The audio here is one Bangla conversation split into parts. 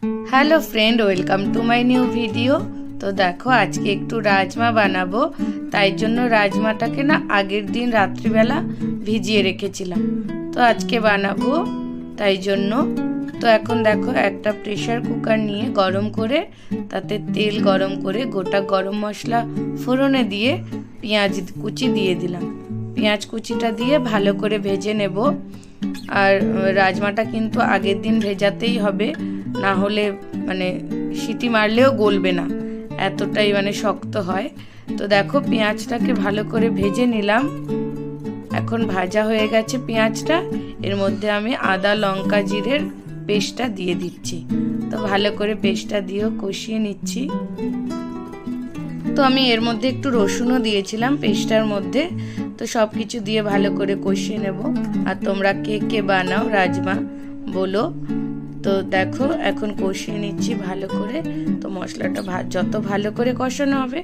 Hello friend, welcome to my new video. तो देखो आज के एकटू राजमा बानाबो, ताई जोन्नो राजमाटाके ना आगेर दिन रात्रिबेला भिजिए रेखेछिलाम। तो आज के बानाबो ताई जोन्नो। तो एखन देखो एकटा प्रेसार कुकार निये गरम करे ताते तेल गरम करे गोटा गरम मशला फोड़ने दिए पेंयाज कुचि दिए दिलाम। पेंयाज कुचिटा दिए भालो करे भेजे नेब। और राजमाटा किन्तु आगेर दिन भेजातेई हबे, ना होले माने सीटी मारलेও गलबे ना, एतटाई माने शक्त हय। तो देखो पेंयाजटाके भालो करे भेजे निलाम। एखन भाजा हये गेछे पेंयाजटा, एर मध्य आमि आदा लंका जिरेर पेस्टटा दिए दिচ্ছি। तो भालो करे पेस्टटा दिएও कषिয়ে নিচ্ছি। तो आमी एर मध्य एकटू रसुनও दिएছিলাম पेस्टটার মধ্যে। तो सब किछु दिए भालो करे कषिয়ে नेब। और तोमरा के के बानाओ राजमा बोलो। तो देखो एखन कषिয়ে নিচ্ছি भालो करे। तो मशलाटा যত ভালো করে কষানো হবে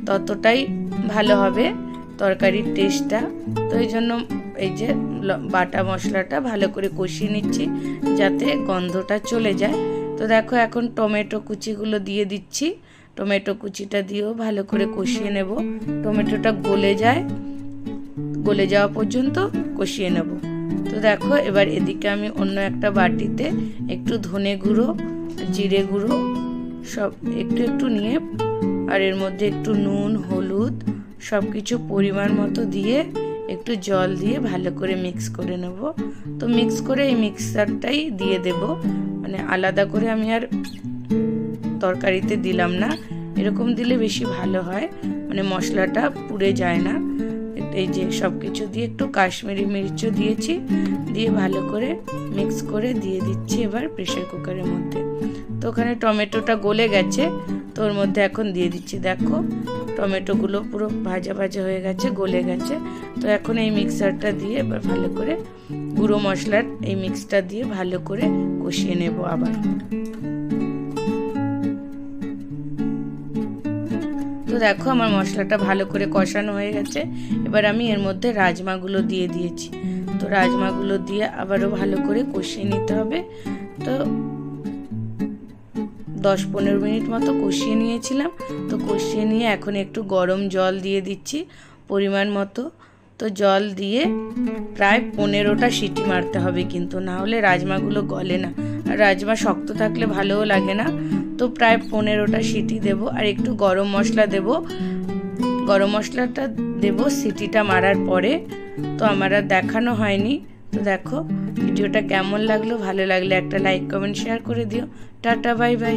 ততটাই ভালো হবে তরকারির টেস্টটা। তো এইজন্য এই যে বাটা মশলাটা ভালো করে কষিয়ে নিচ্ছি যাতে গন্ধটা চলে যায়। তো দেখো এখন টমেটো কুচিগুলো দিয়ে দিচ্ছি। টমেটো কুচিটা দিয়েও ভালো করে কষিয়ে নেব। টমেটোটা গলে যায়, গলে যাওয়া পর্যন্ত কষিয়ে নেব। তো দেখো এবার এদিকে আমি অন্য একটা বাটিতে একটু ধনে গুঁড়ো, জিরে গুঁড়ো সব একটু একটু নিয়ে আর এর মধ্যে একটু নুন, হলুদ সব কিছু পরিমাণ মতো দিয়ে একটু জল দিয়ে ভালো করে মিক্স করে নেব। তো মিক্স করে এই মিক্সারটাই দিয়ে দেব, মানে আলাদা করে আমি আর তরকারিতে দিলাম না। এরকম দিলে বেশি ভালো হয়, মানে মশলাটা পুড়ে যায় না। এই যে সব কিছু দিয়ে একটু কাশ্মীরি মির্চও দিয়েছি, দিয়ে ভালো করে মিক্স করে দিয়ে দিচ্ছি এবার প্রেসার কুকারের মধ্যে। তো ওখানে টমেটোটা গলে গেছে, তো ওর মধ্যে এখন দিয়ে দিচ্ছি। দেখো টমেটোগুলো পুরো ভাজা ভাজা হয়ে গেছে, গলে গেছে। তো এখন এই মিক্সারটা দিয়ে এবার ভালো করে গুঁড়ো মশলার এই মিক্সটা দিয়ে ভালো করে কষিয়ে নেব আবার। তো দেখো আমার মশলাটা ভালো করে কষানো হয়ে গেছে। এবার আমি এর মধ্যে রাজমাগুলো দিয়ে দিয়েছি। তো রাজমাগুলো দিয়ে আবারও ভালো করে কষিয়ে নিতে হবে। তো 10-15 মিনিট মতো কষিয়ে নিয়েছিলাম। তো কষিয়ে নিয়ে এখন একটু গরম জল দিয়ে দিচ্ছি পরিমাণ মতো। তো জল দিয়ে প্রায় 15টা সিটি মারতে হবে, কিন্তু না হলে রাজমাগুলো গলে না, আর রাজমা শক্ত থাকলে ভালোও লাগে না। তো প্রায় 15টা সিটি দেব। আর একটু গরম মশলা দেব। গরম মশলাটা দেব সিটিটা মারার পরে। তো আমার আর দেখানো হয়নি। তো দেখো ভিডিওটা কেমন লাগলো, ভালো লাগলে একটা লাইক, কমেন্ট, শেয়ার করে দিও। Tata, bye bye.